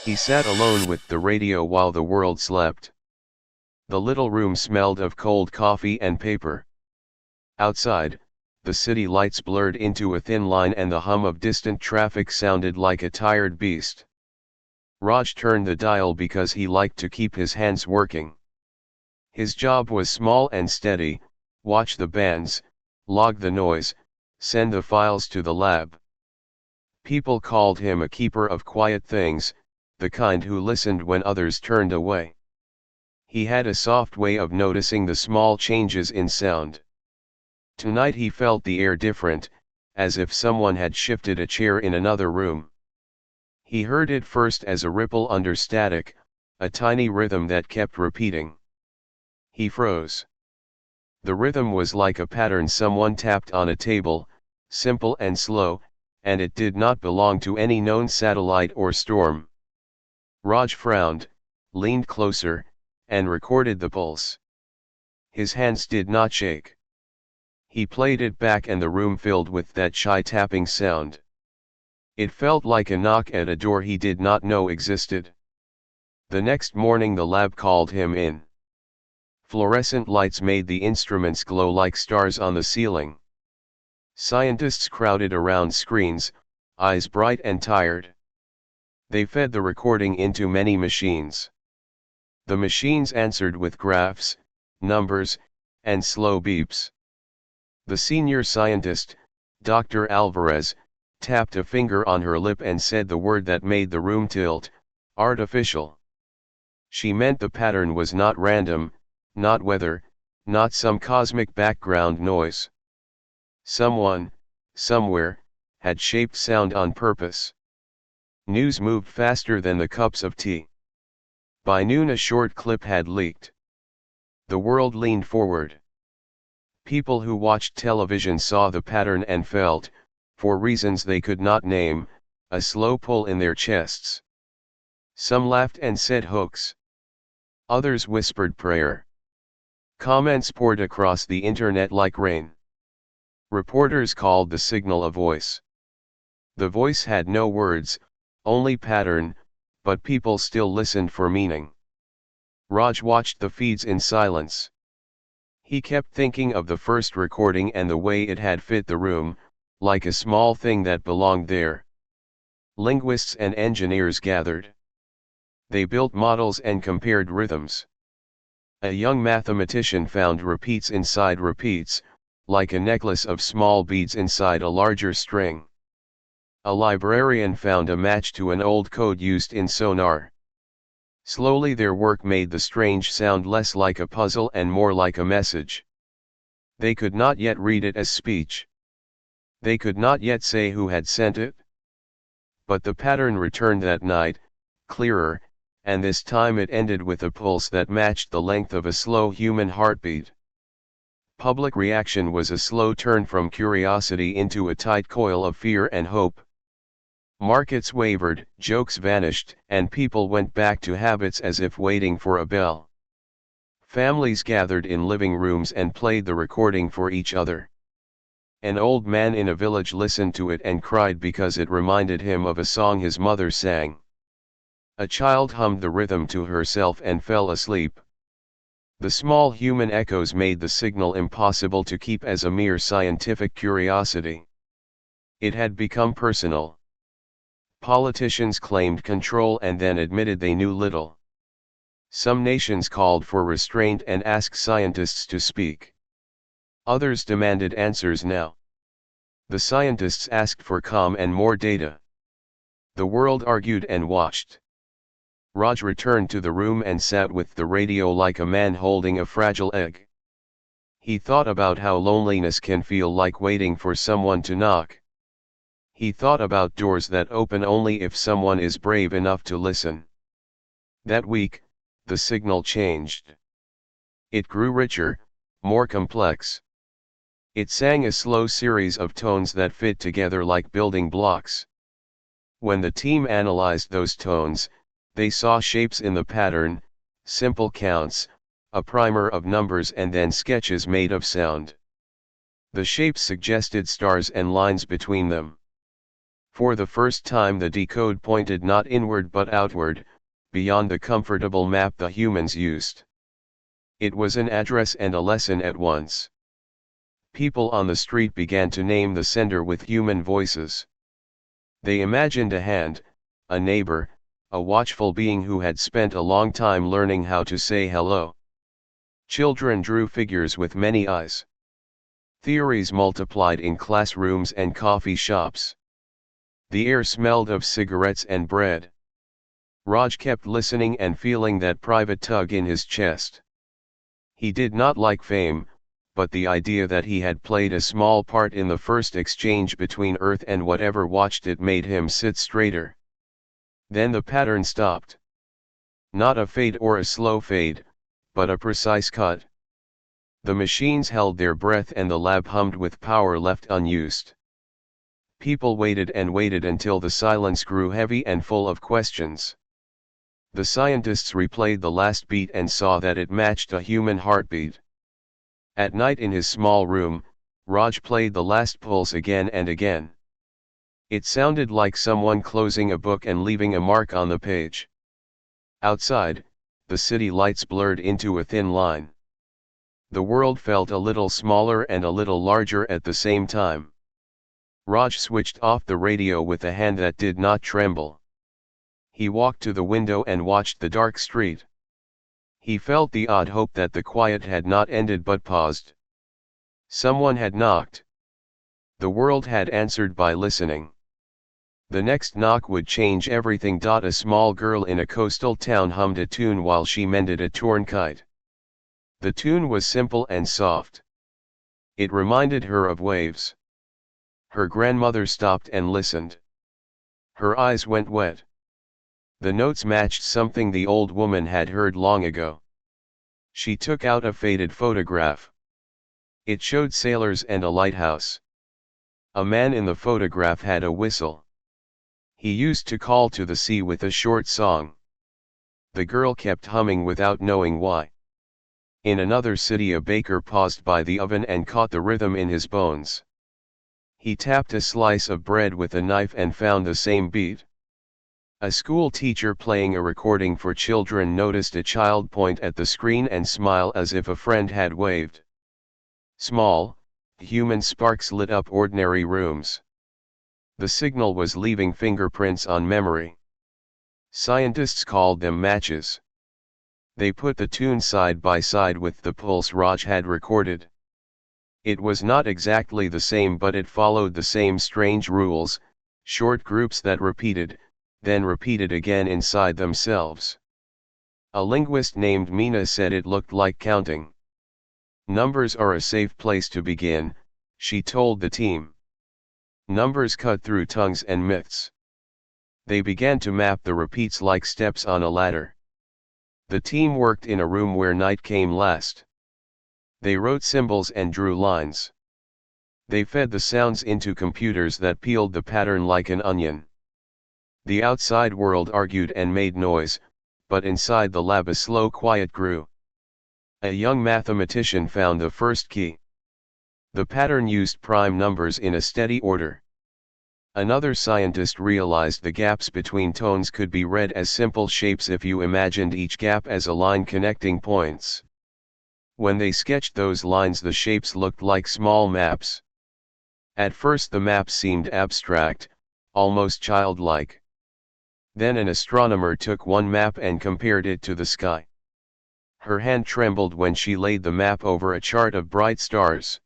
He sat alone with the radio while the world slept. The little room smelled of cold coffee and paper. Outside, the city lights blurred into a thin line and the hum of distant traffic sounded like a tired beast. Raj turned the dial because he liked to keep his hands working. His job was small and steady: watch the bands, log the noise, send the files to the lab. People called him a keeper of quiet things, the kind who listened when others turned away. He had a soft way of noticing the small changes in sound. Tonight he felt the air different, as if someone had shifted a chair in another room. He heard it first as a ripple under static, a tiny rhythm that kept repeating. He froze. The rhythm was like a pattern someone tapped on a table, simple and slow, and it did not belong to any known satellite or storm. Raj frowned, leaned closer, and recorded the pulse. His hands did not shake. He played it back and the room filled with that shy tapping sound. It felt like a knock at a door he did not know existed. The next morning the lab called him in. Fluorescent lights made the instruments glow like stars on the ceiling. Scientists crowded around screens, eyes bright and tired. They fed the recording into many machines. The machines answered with graphs, numbers, and slow beeps. The senior scientist, Dr. Alvarez, tapped a finger on her lip and said the word that made the room tilt: artificial. She meant the pattern was not random, not weather, not some cosmic background noise. Someone, somewhere, had shaped sound on purpose. News moved faster than the cups of tea. By noon a short clip had leaked. The world leaned forward. People who watched television saw the pattern and felt, for reasons they could not name, a slow pull in their chests. Some laughed and said hoax. Others whispered prayer. Comments poured across the internet like rain. Reporters called the signal a voice. The voice had no words, only pattern, but people still listened for meaning. Raj watched the feeds in silence. He kept thinking of the first recording and the way it had fit the room, like a small thing that belonged there. Linguists and engineers gathered. They built models and compared rhythms. A young mathematician found repeats inside repeats, like a necklace of small beads inside a larger string. A librarian found a match to an old code used in sonar. Slowly their work made the strange sound less like a puzzle and more like a message. They could not yet read it as speech. They could not yet say who had sent it. But the pattern returned that night, clearer, and this time it ended with a pulse that matched the length of a slow human heartbeat. Public reaction was a slow turn from curiosity into a tight coil of fear and hope. Markets wavered, jokes vanished, and people went back to habits as if waiting for a bell. Families gathered in living rooms and played the recording for each other. An old man in a village listened to it and cried because it reminded him of a song his mother sang. A child hummed the rhythm to herself and fell asleep. The small human echoes made the signal impossible to keep as a mere scientific curiosity. It had become personal. Politicians claimed control and then admitted they knew little. Some nations called for restraint and asked scientists to speak. Others demanded answers now. The scientists asked for calm and more data. The world argued and watched. Raj returned to the room and sat with the radio like a man holding a fragile egg. He thought about how loneliness can feel like waiting for someone to knock. He thought about doors that open only if someone is brave enough to listen. That week, the signal changed. It grew richer, more complex. It sang a slow series of tones that fit together like building blocks. When the team analyzed those tones, they saw shapes in the pattern, simple counts, a primer of numbers and then sketches made of sound. The shapes suggested stars and lines between them. For the first time the decode pointed not inward but outward, beyond the comfortable map the humans used. It was an address and a lesson at once. People on the street began to name the sender with human voices. They imagined a hand, a neighbor, a watchful being who had spent a long time learning how to say hello. Children drew figures with many eyes. Theories multiplied in classrooms and coffee shops. The air smelled of cigarettes and bread. Raj kept listening and feeling that private tug in his chest. He did not like fame, but the idea that he had played a small part in the first exchange between Earth and whatever watched it made him sit straighter. Then the pattern stopped. Not a fade or a slow fade, but a precise cut. The machines held their breath and the lab hummed with power left unused. People waited and waited until the silence grew heavy and full of questions. The scientists replayed the last beat and saw that it matched a human heartbeat. At night in his small room, Raj played the last pulse again and again. It sounded like someone closing a book and leaving a mark on the page. Outside, the city lights blurred into a thin line. The world felt a little smaller and a little larger at the same time. Raj switched off the radio with a hand that did not tremble. He walked to the window and watched the dark street. He felt the odd hope that the quiet had not ended but paused. Someone had knocked. The world had answered by listening. The next knock would change everything. A small girl in a coastal town hummed a tune while she mended a torn kite. The tune was simple and soft. It reminded her of waves. Her grandmother stopped and listened. Her eyes went wet. The notes matched something the old woman had heard long ago. She took out a faded photograph. It showed sailors and a lighthouse. A man in the photograph had a whistle. He used to call to the sea with a short song. The girl kept humming without knowing why. In another city a baker paused by the oven and caught the rhythm in his bones. He tapped a slice of bread with a knife and found the same beat. A school teacher playing a recording for children noticed a child point at the screen and smile as if a friend had waved. Small, human sparks lit up ordinary rooms. The signal was leaving fingerprints on memory. Scientists called them matches. They put the tune side by side with the pulse Raj had recorded. It was not exactly the same, but it followed the same strange rules, short groups that repeated, then repeated again inside themselves. A linguist named Meena said it looked like counting. Numbers are a safe place to begin, she told the team. Numbers cut through tongues and myths. They began to map the repeats like steps on a ladder. The team worked in a room where night came last. They wrote symbols and drew lines. They fed the sounds into computers that peeled the pattern like an onion. The outside world argued and made noise, but inside the lab a slow quiet grew. A young mathematician found the first key. The pattern used prime numbers in a steady order. Another scientist realized the gaps between tones could be read as simple shapes if you imagined each gap as a line connecting points. When they sketched those lines, the shapes looked like small maps. At first the maps seemed abstract, almost childlike. Then an astronomer took one map and compared it to the sky. Her hand trembled when she laid the map over a chart of bright stars.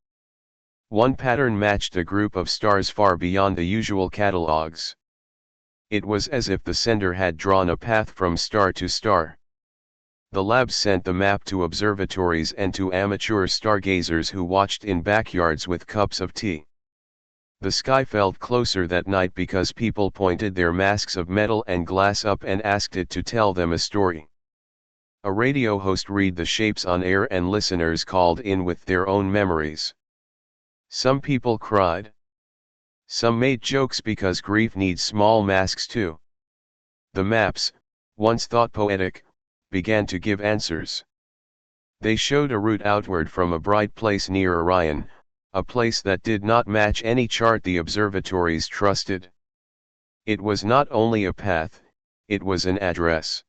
One pattern matched a group of stars far beyond the usual catalogs. It was as if the sender had drawn a path from star to star. The lab sent the map to observatories and to amateur stargazers who watched in backyards with cups of tea. The sky felt closer that night because people pointed their masks of metal and glass up and asked it to tell them a story. A radio host read the shapes on air and listeners called in with their own memories. Some people cried. Some made jokes because grief needs small masks too. The maps, once thought poetic, began to give answers. They showed a route outward from a bright place near Orion, a place that did not match any chart the observatories trusted. It was not only a path, it was an address.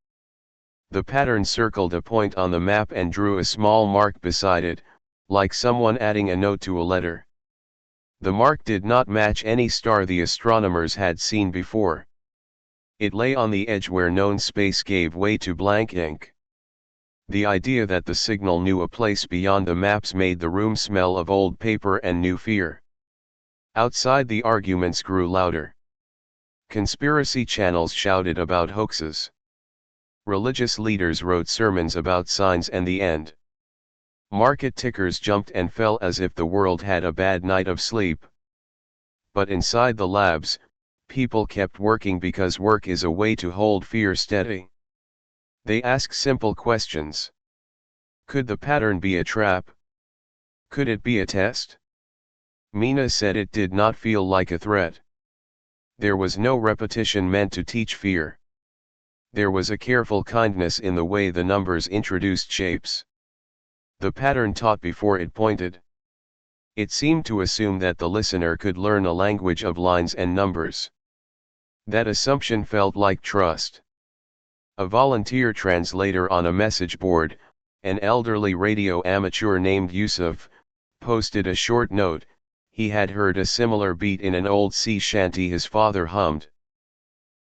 The pattern circled a point on the map and drew a small mark beside it, like someone adding a note to a letter. The mark did not match any star the astronomers had seen before. It lay on the edge where known space gave way to blank ink. The idea that the signal knew a place beyond the maps made the room smell of old paper and new fear. Outside, the arguments grew louder. Conspiracy channels shouted about hoaxes. Religious leaders wrote sermons about signs and the end. Market tickers jumped and fell as if the world had a bad night of sleep. But inside the labs, people kept working because work is a way to hold fear steady. They asked simple questions. Could the pattern be a trap? Could it be a test? Mina said it did not feel like a threat. There was no repetition meant to teach fear. There was a careful kindness in the way the numbers introduced shapes. The pattern taught before it pointed. It seemed to assume that the listener could learn a language of lines and numbers. That assumption felt like trust. A volunteer translator on a message board, an elderly radio amateur named Yusuf, posted a short note. He had heard a similar beat in an old sea shanty his father hummed.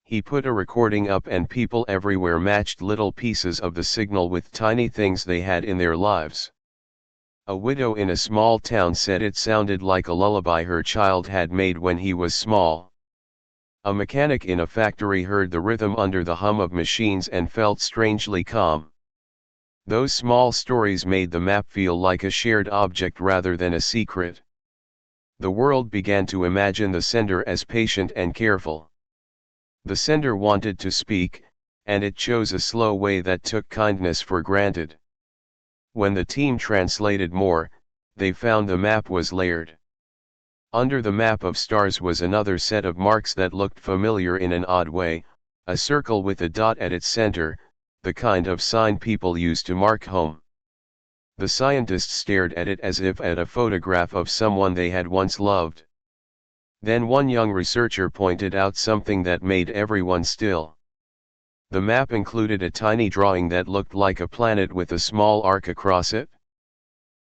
He put a recording up and people everywhere matched little pieces of the signal with tiny things they had in their lives. A widow in a small town said it sounded like a lullaby her child had made when he was small. A mechanic in a factory heard the rhythm under the hum of machines and felt strangely calm. Those small stories made the map feel like a shared object rather than a secret. The world began to imagine the sender as patient and careful. The sender wanted to speak, and it chose a slow way that took kindness for granted. When the team translated more, they found the map was layered. Under the map of stars was another set of marks that looked familiar in an odd way, a circle with a dot at its center, the kind of sign people use to mark home. The scientists stared at it as if at a photograph of someone they had once loved. Then one young researcher pointed out something that made everyone still. The map included a tiny drawing that looked like a planet with a small arc across it.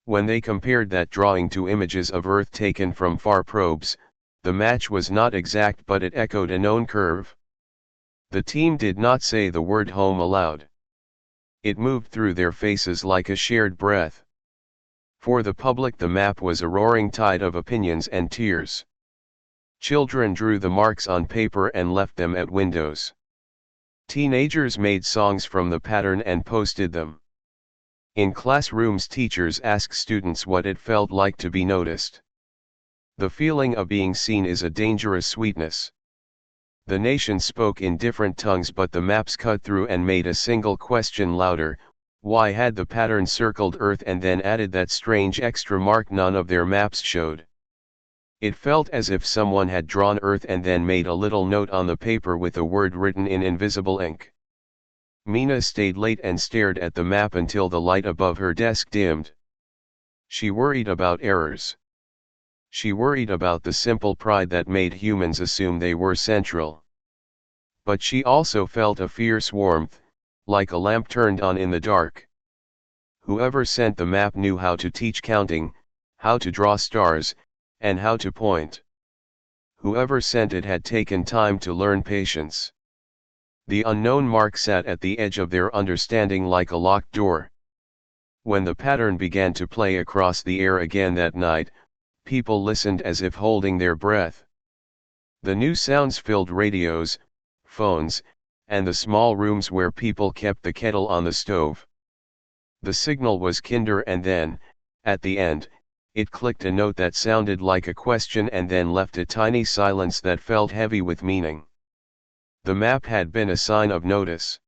When they compared that drawing to images of Earth taken from far probes, the match was not exact but it echoed a known curve. The team did not say the word home aloud. It moved through their faces like a shared breath. For the public the map was a roaring tide of opinions and tears. Children drew the marks on paper and left them at windows. Teenagers made songs from the pattern and posted them. In classrooms teachers asked students what it felt like to be noticed. The feeling of being seen is a dangerous sweetness. The nation spoke in different tongues but the maps cut through and made a single question louder: why had the pattern circled Earth and then added that strange extra mark none of their maps showed? It felt as if someone had drawn Earth and then made a little note on the paper with a word written in invisible ink. Mina stayed late and stared at the map until the light above her desk dimmed. She worried about errors. She worried about the simple pride that made humans assume they were central. But she also felt a fierce warmth, like a lamp turned on in the dark. Whoever sent the map knew how to teach counting, how to draw stars, and how to point. Whoever sent it had taken time to learn patience. The unknown mark sat at the edge of their understanding like a locked door. When the pattern began to play across the air again that night, people listened as if holding their breath. The new sounds filled radios, phones, and the small rooms where people kept the kettle on the stove. The signal was kinder and then, at the end, it clicked a note that sounded like a question and then left a tiny silence that felt heavy with meaning. The map had been a sign of notice.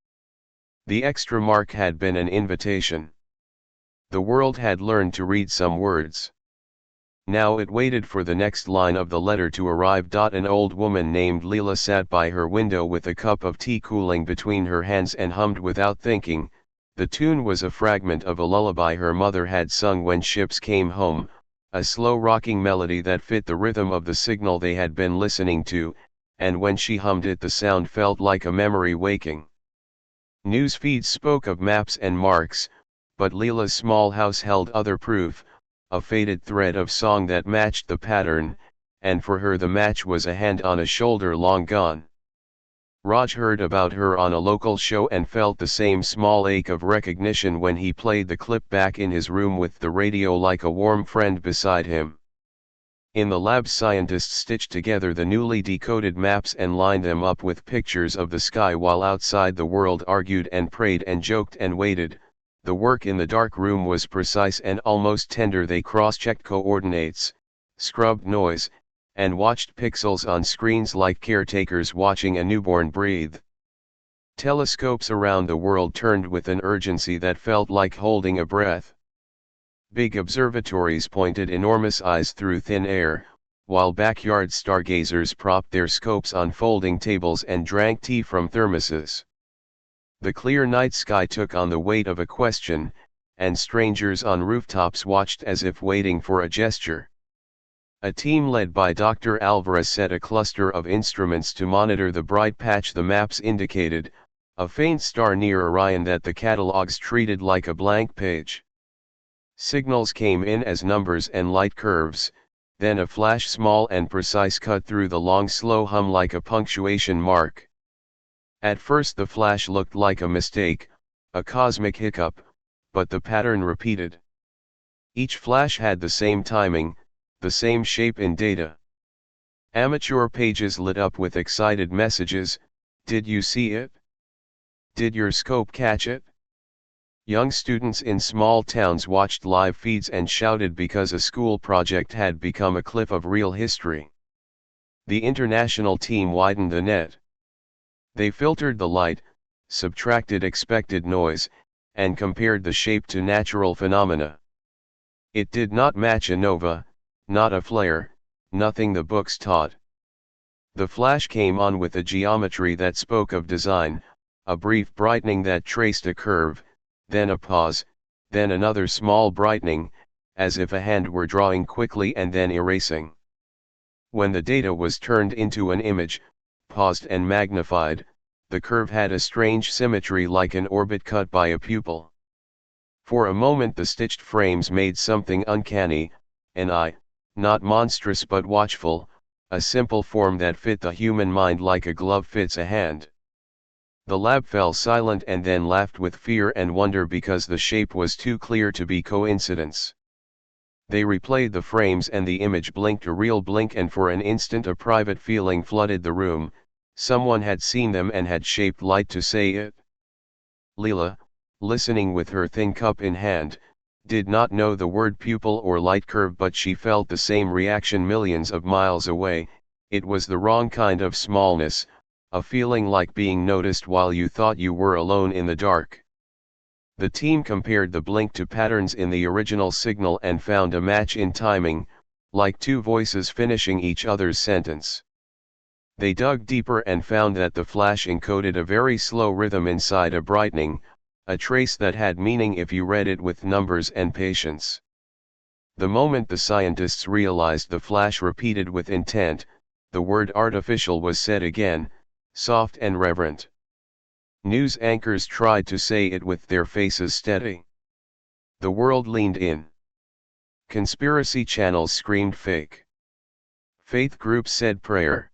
The extra mark had been an invitation. The world had learned to read some words. Now it waited for the next line of the letter to arrive. An old woman named Leela sat by her window with a cup of tea cooling between her hands and hummed without thinking. The tune was a fragment of a lullaby her mother had sung when ships came home, a slow rocking melody that fit the rhythm of the signal they had been listening to, and when she hummed it the sound felt like a memory waking. News feeds spoke of maps and marks, but Leela's small house held other proof, a faded thread of song that matched the pattern, and for her the match was a hand on a shoulder long gone. Raj heard about her on a local show and felt the same small ache of recognition when he played the clip back in his room with the radio like a warm friend beside him. In the lab, scientists stitched together the newly decoded maps and lined them up with pictures of the sky, while outside the world argued and prayed and joked and waited. The work in the dark room was precise and almost tender. They cross-checked coordinates, scrubbed noise, and watched pixels on screens like caretakers watching a newborn breathe. Telescopes around the world turned with an urgency that felt like holding a breath. Big observatories pointed enormous eyes through thin air, while backyard stargazers propped their scopes on folding tables and drank tea from thermoses. The clear night sky took on the weight of a question, and strangers on rooftops watched as if waiting for a gesture. A team led by Dr. Alvarez set a cluster of instruments to monitor the bright patch the maps indicated, a faint star near Orion that the catalogs treated like a blank page. Signals came in as numbers and light curves, then a flash, small and precise, cut through the long slow hum like a punctuation mark. At first the flash looked like a mistake, a cosmic hiccup, but the pattern repeated. Each flash had the same timing, the same shape in data. Amateur pages lit up with excited messages. Did you see it? Did your scope catch it? Young students in small towns watched live feeds and shouted because a school project had become a clip of real history. The international team widened the net. They filtered the light, subtracted expected noise, and compared the shape to natural phenomena. It did not match a nova, not a flare, nothing the books taught. The flash came on with a geometry that spoke of design, a brief brightening that traced a curve, then a pause, then another small brightening, as if a hand were drawing quickly and then erasing. When the data was turned into an image, paused and magnified, the curve had a strange symmetry like an orbit cut by a pupil. For a moment the stitched frames made something uncanny, an eye, not monstrous but watchful, a simple form that fit the human mind like a glove fits a hand. The lab fell silent and then laughed with fear and wonder because the shape was too clear to be coincidence. They replayed the frames and the image blinked a real blink, and for an instant a private feeling flooded the room. Someone had seen them and had shaped light to say it. Leela, listening with her thin cup in hand, did not know the word pupil or light curve, but she felt the same reaction millions of miles away. It was the wrong kind of smallness, a feeling like being noticed while you thought you were alone in the dark. The team compared the blink to patterns in the original signal and found a match in timing, like two voices finishing each other's sentence. They dug deeper and found that the flash encoded a very slow rhythm inside a brightening, a trace that had meaning if you read it with numbers and patience. The moment the scientists realized the flash repeated with intent, the word artificial was said again, soft and reverent. News anchors tried to say it with their faces steady. The world leaned in. Conspiracy channels screamed fake. Faith groups said prayer.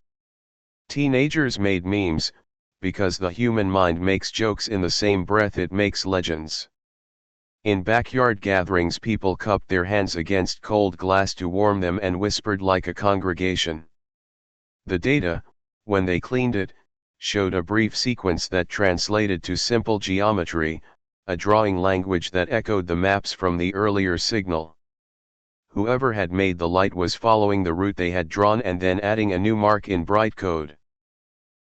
Teenagers made memes, because the human mind makes jokes in the same breath it makes legends. In backyard gatherings people cupped their hands against cold glass to warm them and whispered like a congregation. The data, when they cleaned it, showed a brief sequence that translated to simple geometry, a drawing language that echoed the maps from the earlier signal. Whoever had made the light was following the route they had drawn and then adding a new mark in bright code.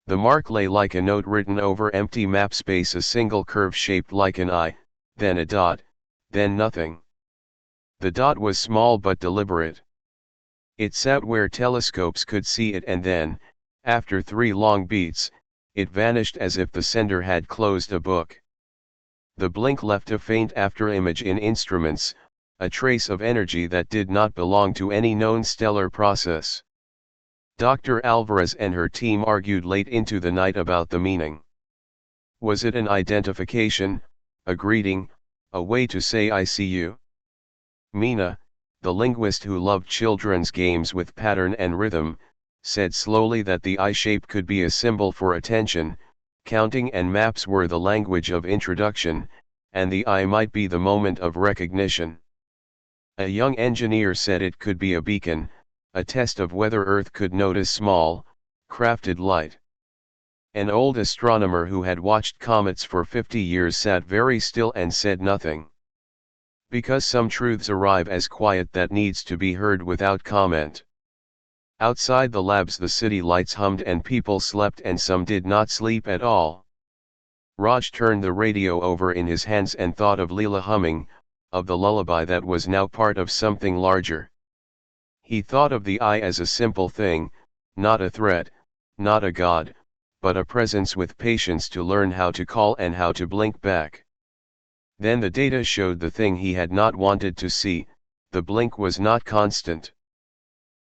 The mark lay like a note written over empty map space, a single curve shaped like an eye, then a dot, then nothing. The dot was small but deliberate. It sat where telescopes could see it, and then, after 3 long beats, it vanished as if the sender had closed a book. The blink left a faint afterimage in instruments, a trace of energy that did not belong to any known stellar process. Dr. Alvarez and her team argued late into the night about the meaning. Was it an identification, a greeting, a way to say I see you? Mina, the linguist who loved children's games with pattern and rhythm, said slowly that the eye shape could be a symbol for attention, counting and maps were the language of introduction, and the eye might be the moment of recognition. A young engineer said it could be a beacon, a test of whether Earth could notice small, crafted light. An old astronomer who had watched comets for 50 years sat very still and said nothing. Because some truths arrive as quiet that needs to be heard without comment. Outside the labs the city lights hummed and people slept and some did not sleep at all. Raj turned the radio over in his hands and thought of Leela humming, of the lullaby that was now part of something larger. He thought of the eye as a simple thing, not a threat, not a god, but a presence with patience to learn how to call and how to blink back. Then the data showed the thing he had not wanted to see, the blink was not constant.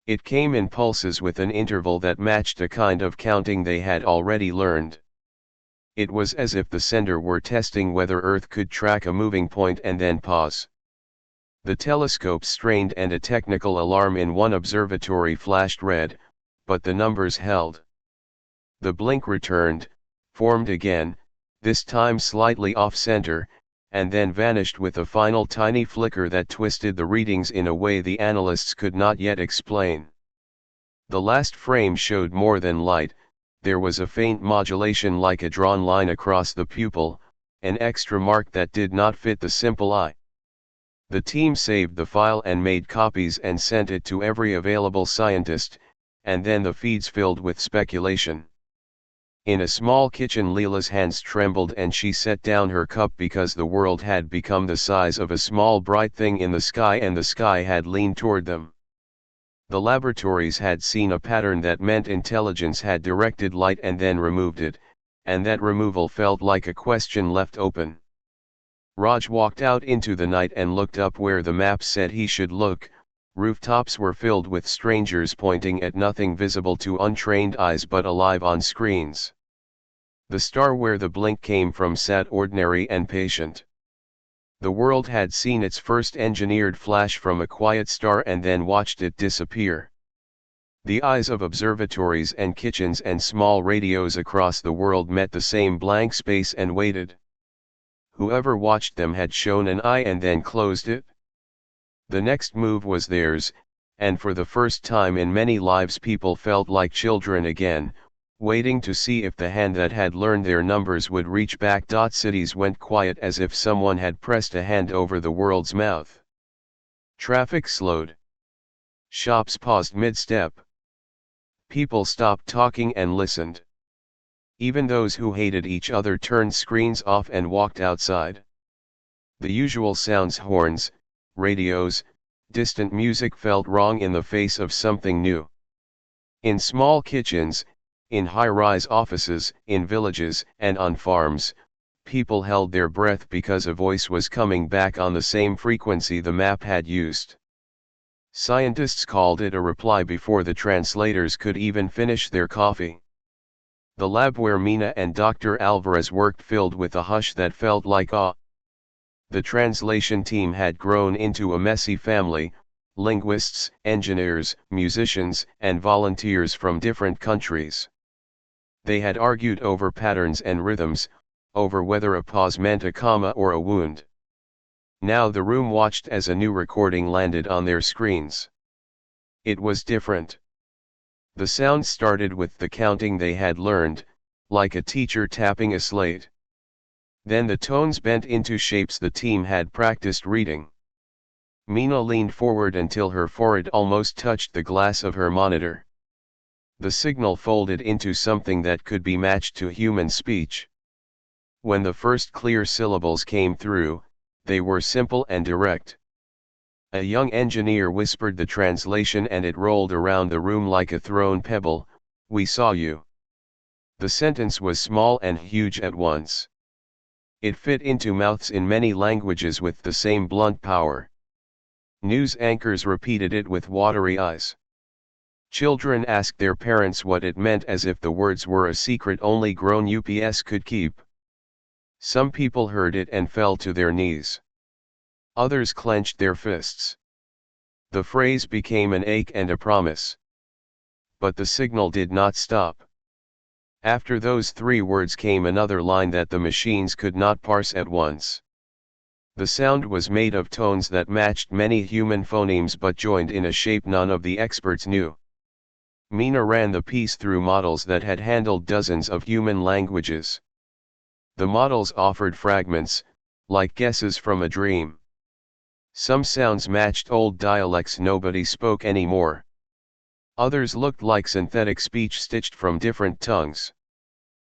It came in pulses with an interval that matched a kind of counting they had already learned. It was as if the sender were testing whether Earth could track a moving point and then pause. The telescope strained and a technical alarm in one observatory flashed red, but the numbers held. The blink returned, formed again, this time slightly off-center, and then vanished with a final tiny flicker that twisted the readings in a way the analysts could not yet explain. The last frame showed more than light, there was a faint modulation like a drawn line across the pupil, an extra mark that did not fit the simple eye. The team saved the file and made copies and sent it to every available scientist, and then the feeds filled with speculation. In a small kitchen Leela's hands trembled and she set down her cup because the world had become the size of a small bright thing in the sky and the sky had leaned toward them. The laboratories had seen a pattern that meant intelligence had directed light and then removed it, and that removal felt like a question left open. Raj walked out into the night and looked up where the map said he should look. Rooftops were filled with strangers pointing at nothing visible to untrained eyes but alive on screens. The star where the blink came from sat ordinary and patient. The world had seen its first engineered flash from a quiet star and then watched it disappear. The eyes of observatories and kitchens and small radios across the world met the same blank space and waited. Whoever watched them had shown an eye and then closed it. The next move was theirs, and for the first time in many lives people felt like children again, waiting to see if the hand that had learned their numbers would reach back. Cities went quiet as if someone had pressed a hand over the world's mouth. Traffic slowed. Shops paused mid-step. People stopped talking and listened. Even those who hated each other turned screens off and walked outside. The usual sounds, horns, radios, distant music, felt wrong in the face of something new. In small kitchens, in high-rise offices, in villages, and on farms, people held their breath because a voice was coming back on the same frequency the map had used. Scientists called it a reply before the translators could even finish their coffee. The lab where Mina and Dr. Alvarez worked filled with a hush that felt like awe. The translation team had grown into a messy family, linguists, engineers, musicians, and volunteers from different countries. They had argued over patterns and rhythms, over whether a pause meant a comma or a wound. Now the room watched as a new recording landed on their screens. It was different. The sound started with the counting they had learned, like a teacher tapping a slate. Then the tones bent into shapes the team had practiced reading. Mina leaned forward until her forehead almost touched the glass of her monitor. The signal folded into something that could be matched to human speech. When the first clear syllables came through, they were simple and direct. A young engineer whispered the translation and it rolled around the room like a thrown pebble, "We saw you." The sentence was small and huge at once. It fit into mouths in many languages with the same blunt power. News anchors repeated it with watery eyes. Children asked their parents what it meant as if the words were a secret only grown ups could keep. Some people heard it and fell to their knees. Others clenched their fists. The phrase became an ache and a promise. But the signal did not stop. After those 3 words came another line that the machines could not parse at once. The sound was made of tones that matched many human phonemes but joined in a shape none of the experts knew. Mina ran the piece through models that had handled dozens of human languages. The models offered fragments, like guesses from a dream. Some sounds matched old dialects nobody spoke anymore. Others looked like synthetic speech stitched from different tongues.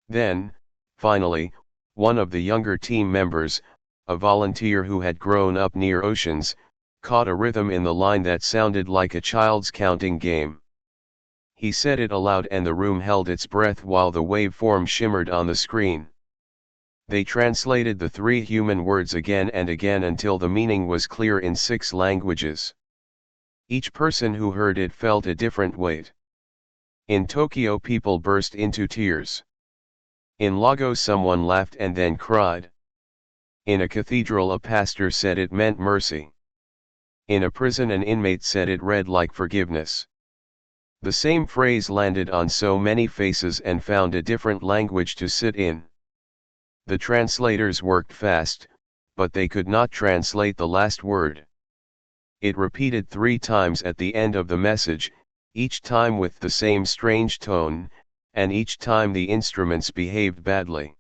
Then, finally, one of the younger team members, a volunteer who had grown up near oceans, caught a rhythm in the line that sounded like a child's counting game. He said it aloud and the room held its breath while the waveform shimmered on the screen. They translated the 3 human words again and again until the meaning was clear in 6 languages. Each person who heard it felt a different weight. In Tokyo people burst into tears. In Lagos someone laughed and then cried. In a cathedral a pastor said it meant mercy. In a prison an inmate said it read like forgiveness. The same phrase landed on so many faces and found a different language to sit in. The translators worked fast, but they could not translate the last word. It repeated 3 times at the end of the message, each time with the same strange tone, and each time the instruments behaved badly.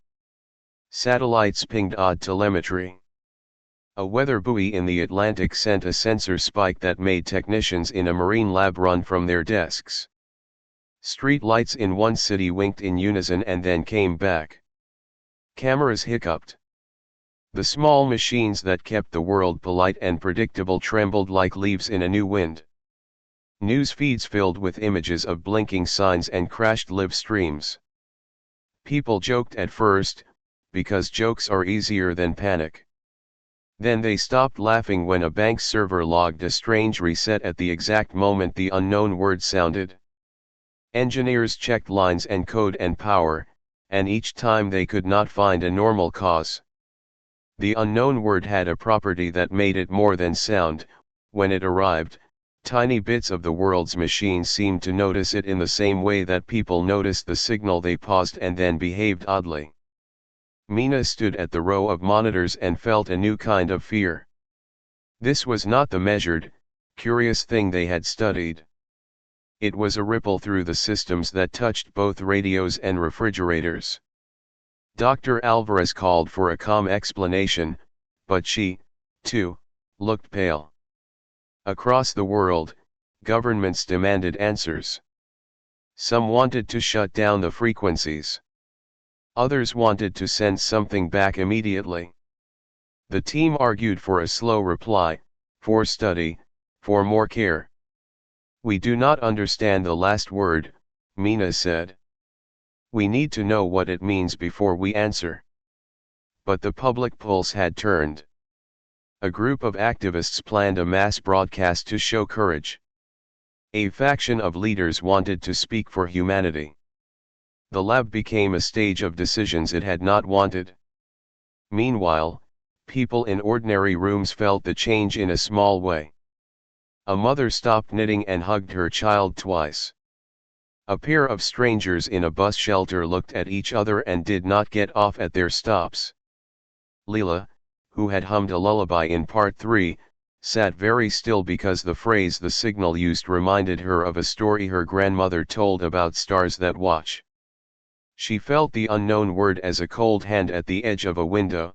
Satellites pinged odd telemetry. A weather buoy in the Atlantic sent a sensor spike that made technicians in a marine lab run from their desks. Street lights in one city winked in unison and then came back. Cameras hiccuped. The small machines that kept the world polite and predictable trembled like leaves in a new wind. News feeds filled with images of blinking signs and crashed live streams. People joked at first, because jokes are easier than panic. Then they stopped laughing when a bank server logged a strange reset at the exact moment the unknown word sounded. Engineers checked lines and code and power, and each time they could not find a normal cause. The unknown word had a property that made it more than sound. When it arrived, tiny bits of the world's machines seemed to notice it in the same way that people noticed the signal. They paused and then behaved oddly. Mina stood at the row of monitors and felt a new kind of fear. This was not the measured, curious thing they had studied. It was a ripple through the systems that touched both radios and refrigerators. Dr. Alvarez called for a calm explanation, but she, too, looked pale. Across the world, governments demanded answers. Some wanted to shut down the frequencies. Others wanted to send something back immediately. The team argued for a slow reply, for study, for more care. "We do not understand the last word," Mina said. "We need to know what it means before we answer." But the public pulse had turned. A group of activists planned a mass broadcast to show courage. A faction of leaders wanted to speak for humanity. The lab became a stage of decisions it had not wanted. Meanwhile, people in ordinary rooms felt the change in a small way. A mother stopped knitting and hugged her child twice. A pair of strangers in a bus shelter looked at each other and did not get off at their stops. Leela, who had hummed a lullaby in part 3, sat very still because the phrase the signal used reminded her of a story her grandmother told about stars that watch. She felt the unknown word as a cold hand at the edge of a window.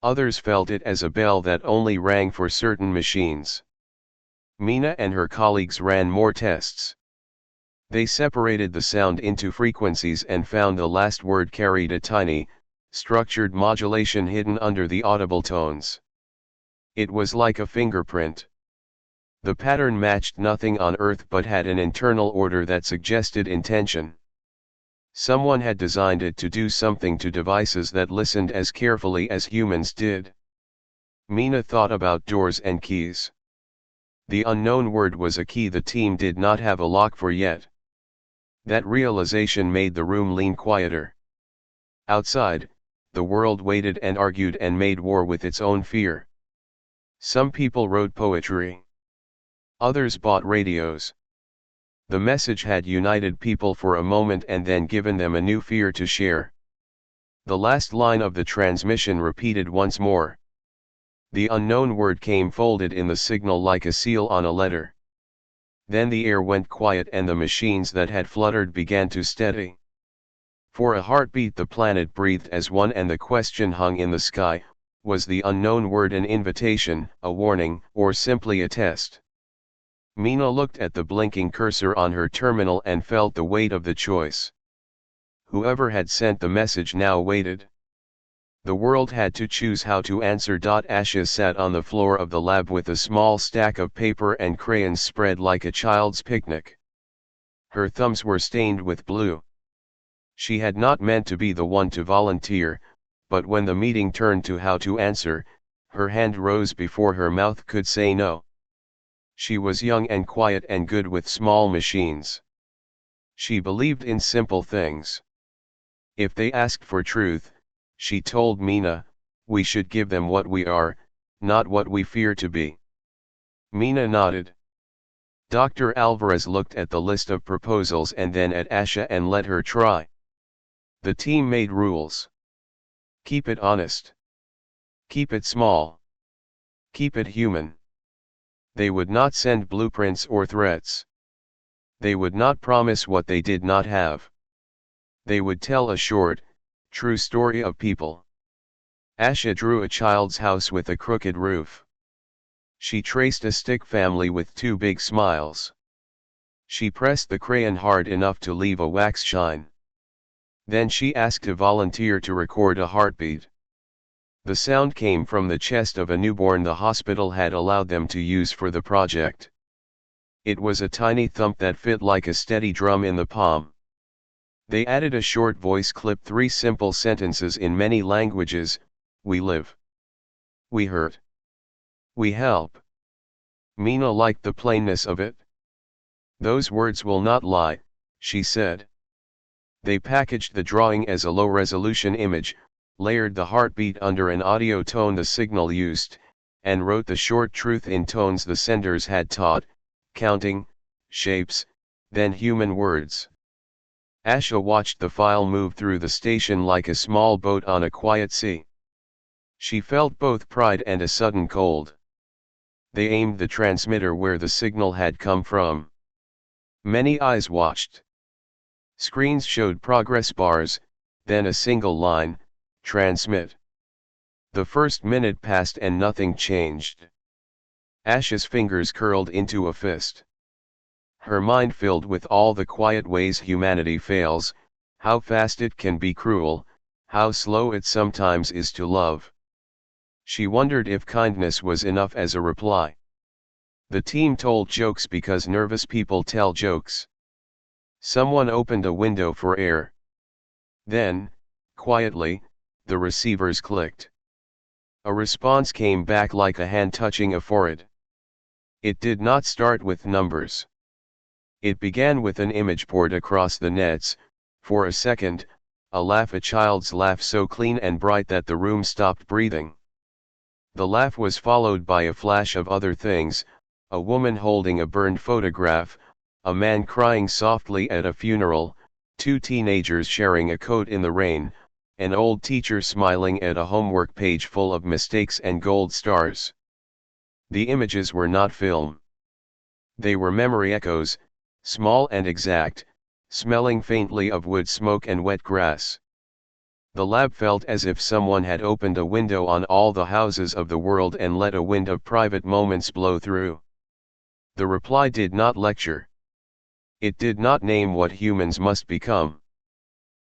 Others felt it as a bell that only rang for certain machines. Mina and her colleagues ran more tests. They separated the sound into frequencies and found the last word carried a tiny, structured modulation hidden under the audible tones. It was like a fingerprint. The pattern matched nothing on Earth but had an internal order that suggested intention. Someone had designed it to do something to devices that listened as carefully as humans did. Mina thought about doors and keys. The unknown word was a key the team did not have a lock for yet. That realization made the room lean quieter. Outside, the world waited and argued and made war with its own fear. Some people wrote poetry. Others bought radios. The message had united people for a moment and then given them a new fear to share. The last line of the transmission repeated once more. The unknown word came folded in the signal like a seal on a letter. Then the air went quiet and the machines that had fluttered began to steady. For a heartbeat the planet breathed as one and the question hung in the sky, was the unknown word an invitation, a warning, or simply a test? Mina looked at the blinking cursor on her terminal and felt the weight of the choice. Whoever had sent the message now waited. The world had to choose how to answer. Asha sat on the floor of the lab with a small stack of paper and crayons spread like a child's picnic. Her thumbs were stained with blue. She had not meant to be the one to volunteer, but when the meeting turned to how to answer, her hand rose before her mouth could say no. She was young and quiet and good with small machines. She believed in simple things. If they asked for truth, she told Mina, we should give them what we are, not what we fear to be. Mina nodded. Dr. Alvarez looked at the list of proposals and then at Asha and let her try. The team made rules. Keep it honest. Keep it small. Keep it human. They would not send blueprints or threats. They would not promise what they did not have. They would tell a short, true story of people. Asha drew a child's house with a crooked roof. She traced a stick family with two big smiles. She pressed the crayon hard enough to leave a wax shine. Then she asked a volunteer to record a heartbeat. The sound came from the chest of a newborn the hospital had allowed them to use for the project. It was a tiny thump that fit like a steady drum in the palm. They added a short voice clip, 3 simple sentences in many languages: we live. We hurt. We help. Mina liked the plainness of it. Those words will not lie, she said. They packaged the drawing as a low-resolution image, layered the heartbeat under an audio tone the signal used, and wrote the short truth in tones the senders had taught, counting, shapes, then human words. Asha watched the file move through the station like a small boat on a quiet sea. She felt both pride and a sudden cold. They aimed the transmitter where the signal had come from. Many eyes watched. Screens showed progress bars, then a single line, transmit. The first minute passed and nothing changed. Asha's fingers curled into a fist. Her mind filled with all the quiet ways humanity fails, how fast it can be cruel, how slow it sometimes is to love. She wondered if kindness was enough as a reply. The team told jokes because nervous people tell jokes. Someone opened a window for air. Then, quietly, the receivers clicked. A response came back like a hand touching a forehead. It did not start with numbers. It began with an image poured across the nets. For a second, a laugh, a child's laugh so clean and bright that the room stopped breathing. The laugh was followed by a flash of other things: a woman holding a burned photograph, a man crying softly at a funeral, 2 teenagers sharing a coat in the rain, an old teacher smiling at a homework page full of mistakes and gold stars. The images were not film. They were memory echoes, small and exact, smelling faintly of wood smoke and wet grass. The lab felt as if someone had opened a window on all the houses of the world and let a wind of private moments blow through. The reply did not lecture. It did not name what humans must become.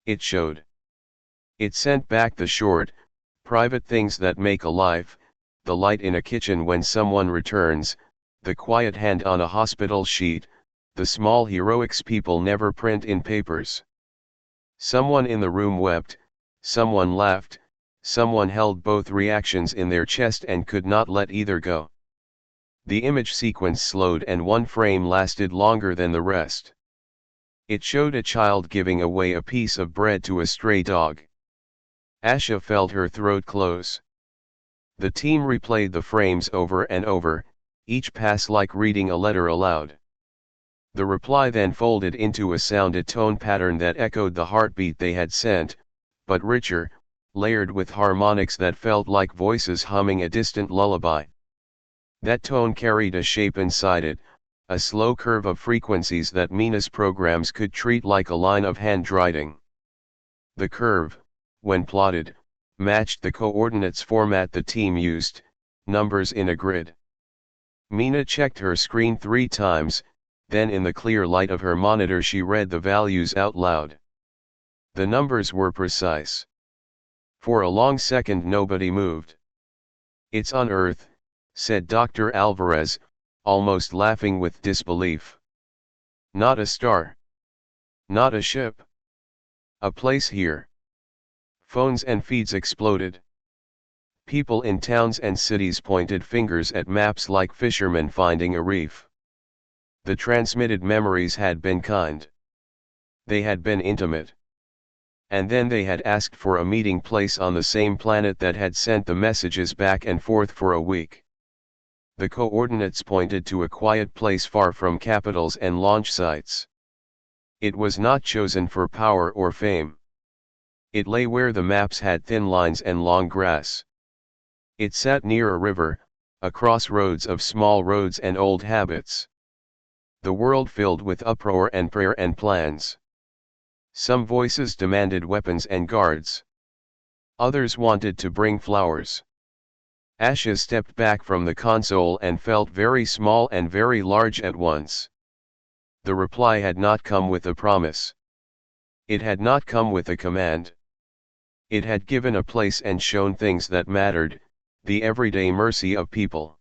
It showed. It sent back the short, private things that make a life: the light in a kitchen when someone returns, the quiet hand on a hospital sheet, the small heroics people never print in papers. Someone in the room wept, someone laughed, someone held both reactions in their chest and could not let either go. The image sequence slowed and one frame lasted longer than the rest. It showed a child giving away a piece of bread to a stray dog. Asha felt her throat close. The team replayed the frames over and over, each pass like reading a letter aloud. The reply then folded into a sounded tone pattern that echoed the heartbeat they had sent, but richer, layered with harmonics that felt like voices humming a distant lullaby. That tone carried a shape inside it, a slow curve of frequencies that Mina's programs could treat like a line of handwriting. The curve, when plotted, matched the coordinates format the team used, numbers in a grid. Mina checked her screen 3 times, then in the clear light of her monitor she read the values out loud. The numbers were precise. For a long second nobody moved. "It's on Earth," said Dr. Alvarez, almost laughing with disbelief. "Not a star. Not a ship. A place here." Phones and feeds exploded. People in towns and cities pointed fingers at maps like fishermen finding a reef. The transmitted memories had been kind. They had been intimate. And then they had asked for a meeting place on the same planet that had sent the messages back and forth for a week. The coordinates pointed to a quiet place far from capitals and launch sites. It was not chosen for power or fame. It lay where the maps had thin lines and long grass. It sat near a river, a crossroads of small roads and old habits. The world filled with uproar and prayer and plans. Some voices demanded weapons and guards. Others wanted to bring flowers. Asha stepped back from the console and felt very small and very large at once. The reply had not come with a promise. It had not come with a command. It had given a place and shown things that mattered, the everyday mercy of people.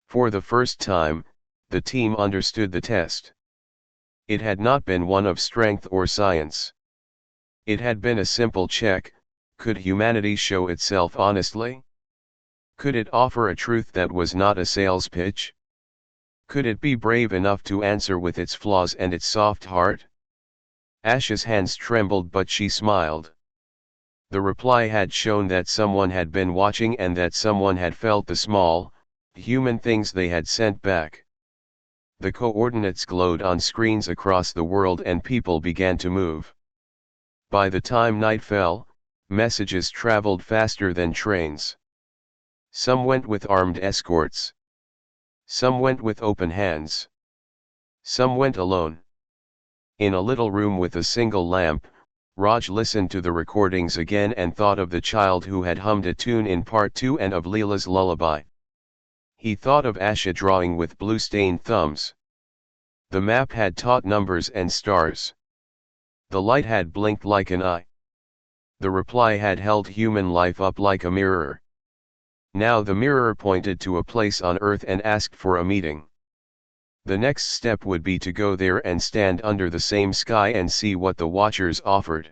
For the first time, the team understood the test. It had not been one of strength or science. It had been a simple check: could humanity show itself honestly? Could it offer a truth that was not a sales pitch? Could it be brave enough to answer with its flaws and its soft heart? Asha's hands trembled but she smiled. The reply had shown that someone had been watching and that someone had felt the small, human things they had sent back. The coordinates glowed on screens across the world and people began to move. By the time night fell, messages traveled faster than trains. Some went with armed escorts. Some went with open hands. Some went alone. In a little room with a single lamp, Raj listened to the recordings again and thought of the child who had hummed a tune in part 2 and of Leela's lullaby. He thought of Asha drawing with blue-stained thumbs. The map had taught numbers and stars. The light had blinked like an eye. The reply had held human life up like a mirror. Now the mirror pointed to a place on Earth and asked for a meeting. The next step would be to go there and stand under the same sky and see what the watchers offered.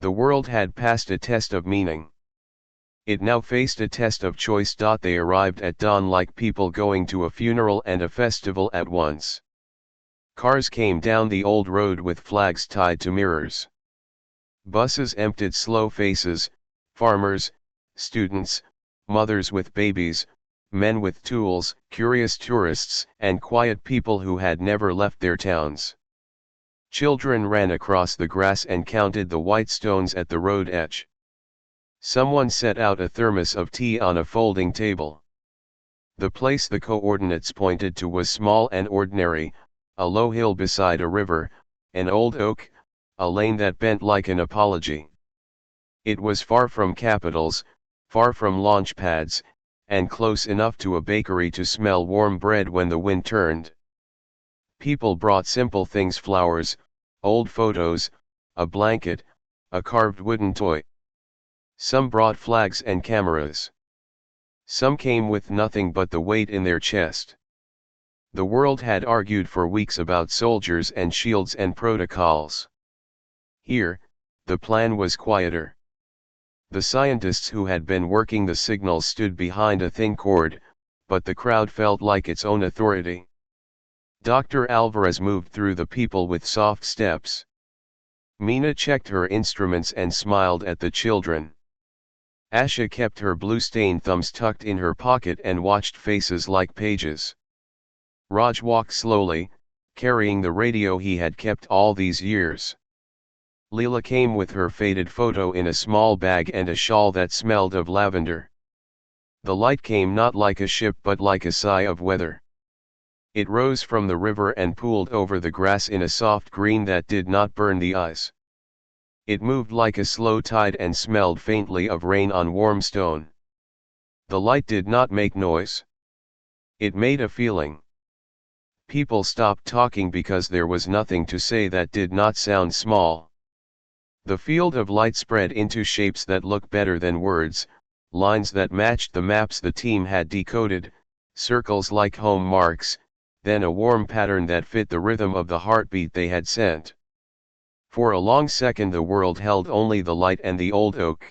The world had passed a test of meaning. It now faced a test of choice. They arrived at dawn like people going to a funeral and a festival at once. Cars came down the old road with flags tied to mirrors. Buses emptied slow faces, farmers, students, mothers with babies, men with tools, curious tourists, and quiet people who had never left their towns. Children ran across the grass and counted the white stones at the road edge. Someone set out a thermos of tea on a folding table. The place the coordinates pointed to was small and ordinary, a low hill beside a river, an old oak, a lane that bent like an apology. It was far from capitals, far from launch pads, and close enough to a bakery to smell warm bread when the wind turned. People brought simple things: flowers, old photos, a blanket, a carved wooden toy. Some brought flags and cameras. Some came with nothing but the weight in their chest. The world had argued for weeks about soldiers and shields and protocols. Here, the plan was quieter. The scientists who had been working the signals stood behind a thin cord, but the crowd felt like its own authority. Dr. Alvarez moved through the people with soft steps. Mina checked her instruments and smiled at the children. Asha kept her blue-stained thumbs tucked in her pocket and watched faces like pages. Raj walked slowly, carrying the radio he had kept all these years. Leela came with her faded photo in a small bag and a shawl that smelled of lavender. The light came not like a ship but like a sigh of weather. It rose from the river and pooled over the grass in a soft green that did not burn the eyes. It moved like a slow tide and smelled faintly of rain on warm stone. The light did not make noise. It made a feeling. People stopped talking because there was nothing to say that did not sound small. The field of light spread into shapes that looked better than words, lines that matched the maps the team had decoded, circles like home marks, then a warm pattern that fit the rhythm of the heartbeat they had sent. For a long second the world held only the light and the old oak.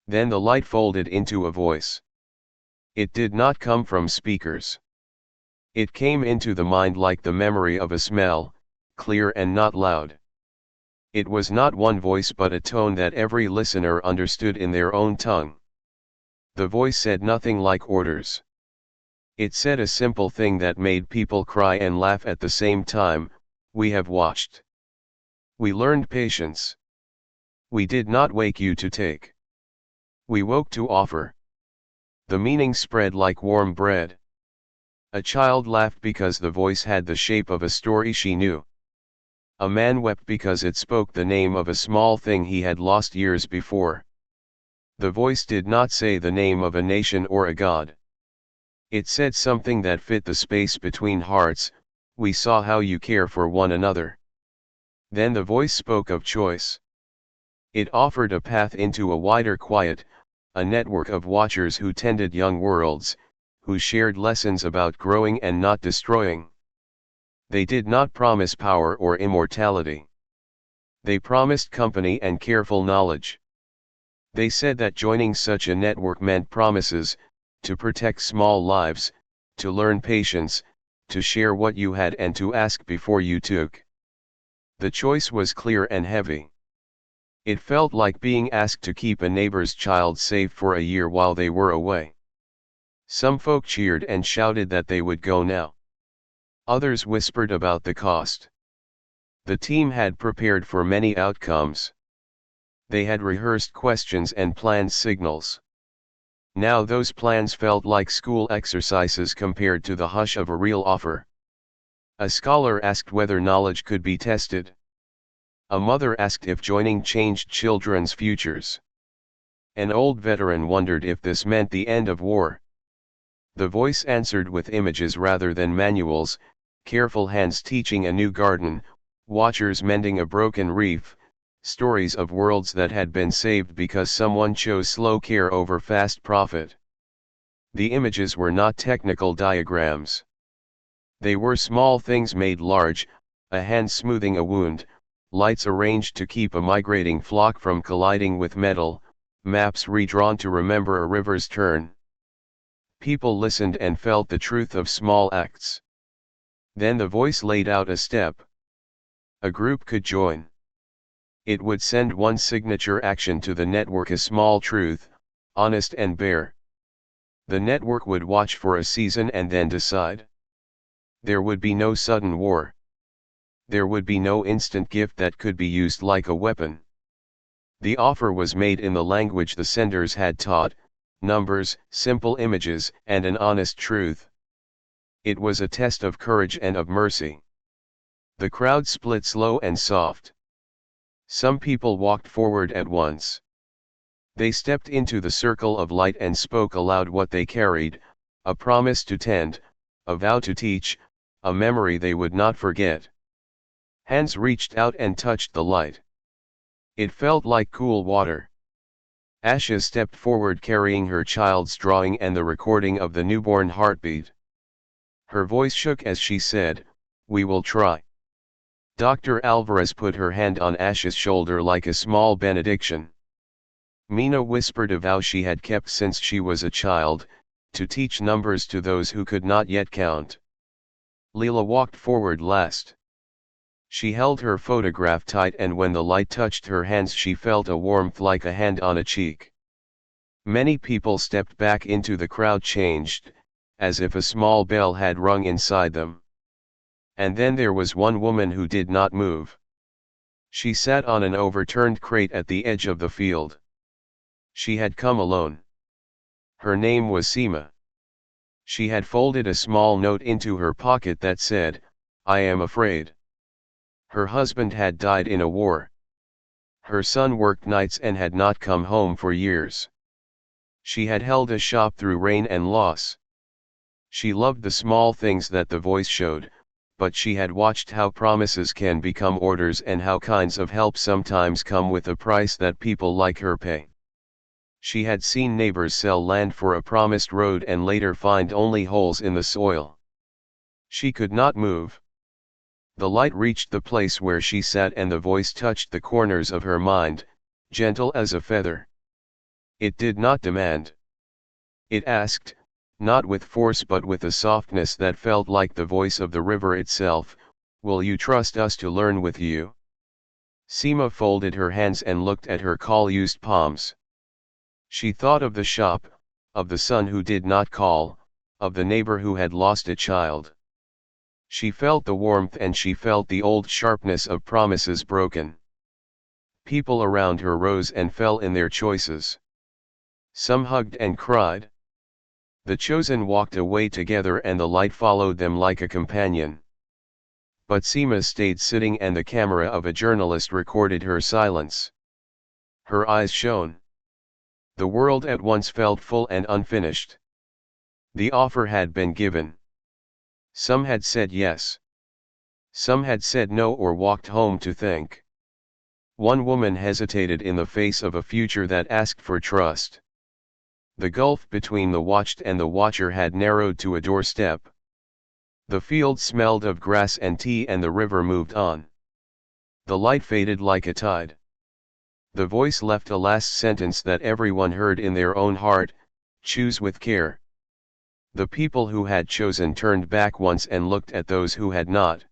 Then the light folded into a voice. It did not come from speakers. It came into the mind like the memory of a smell, clear and not loud. It was not one voice but a tone that every listener understood in their own tongue. The voice said nothing like orders. It said a simple thing that made people cry and laugh at the same time: we have watched. We learned patience. We did not wake you to take. We woke to offer. The meaning spread like warm bread. A child laughed because the voice had the shape of a story she knew. A man wept because it spoke the name of a small thing he had lost years before. The voice did not say the name of a nation or a god. It said something that fit the space between hearts: we saw how you care for one another. Then the voice spoke of choice. It offered a path into a wider quiet, a network of watchers who tended young worlds, who shared lessons about growing and not destroying. They did not promise power or immortality. They promised company and careful knowledge. They said that joining such a network meant promises: to protect small lives, to learn patience, to share what you had and to ask before you took. The choice was clear and heavy. It felt like being asked to keep a neighbor's child safe for a year while they were away. Some folk cheered and shouted that they would go now. Others whispered about the cost. The team had prepared for many outcomes. They had rehearsed questions and planned signals. Now those plans felt like school exercises compared to the hush of a real offer. A scholar asked whether knowledge could be tested. A mother asked if joining changed children's futures. An old veteran wondered if this meant the end of war. The voice answered with images rather than manuals: careful hands teaching a new garden, watchers mending a broken reef, stories of worlds that had been saved because someone chose slow care over fast profit. The images were not technical diagrams. They were small things made large: a hand smoothing a wound, lights arranged to keep a migrating flock from colliding with metal, maps redrawn to remember a river's turn. People listened and felt the truth of small acts. Then the voice laid out a step. A group could join. It would send one signature action to the network: a small truth, honest and bare. The network would watch for a season and then decide. There would be no sudden war. There would be no instant gift that could be used like a weapon. The offer was made in the language the senders had taught: numbers, simple images, and an honest truth. It was a test of courage and of mercy. The crowd split slow and soft. Some people walked forward at once. They stepped into the circle of light and spoke aloud what they carried: a promise to tend, a vow to teach, a memory they would not forget. Hands reached out and touched the light. It felt like cool water. Asha stepped forward carrying her child's drawing and the recording of the newborn heartbeat. Her voice shook as she said, "We will try." Dr. Alvarez put her hand on Asha's shoulder like a small benediction. Mina whispered a vow she had kept since she was a child: to teach numbers to those who could not yet count. Leela walked forward last. She held her photograph tight, and when the light touched her hands she felt a warmth like a hand on a cheek. Many people stepped back into the crowd, changed, as if a small bell had rung inside them. And then there was one woman who did not move. She sat on an overturned crate at the edge of the field. She had come alone. Her name was Seema. She had folded a small note into her pocket that said, "I am afraid." Her husband had died in a war. Her son worked nights and had not come home for years. She had held a shop through rain and loss. She loved the small things that the voice showed, but she had watched how promises can become orders and how kinds of help sometimes come with a price that people like her pay. She had seen neighbors sell land for a promised road and later find only holes in the soil. She could not move. The light reached the place where she sat and the voice touched the corners of her mind, gentle as a feather. It did not demand. It asked, not with force but with a softness that felt like the voice of the river itself, "Will you trust us to learn with you?" Seema folded her hands and looked at her call-used palms. She thought of the shop, of the son who did not call, of the neighbor who had lost a child. She felt the warmth and she felt the old sharpness of promises broken. People around her rose and fell in their choices. Some hugged and cried. The chosen walked away together and the light followed them like a companion. But Seema stayed sitting and the camera of a journalist recorded her silence. Her eyes shone. The world at once felt full and unfinished. The offer had been given. Some had said yes. Some had said no or walked home to think. One woman hesitated in the face of a future that asked for trust. The gulf between the watched and the watcher had narrowed to a doorstep. The field smelled of grass and tea and the river moved on. The light faded like a tide. The voice left a last sentence that everyone heard in their own heart, "Choose with care." The people who had chosen turned back once and looked at those who had not.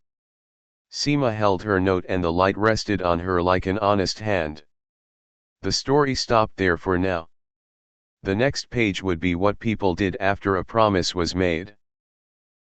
Seema held her note and the light rested on her like an honest hand. The story stopped there for now. The next page would be what people did after a promise was made.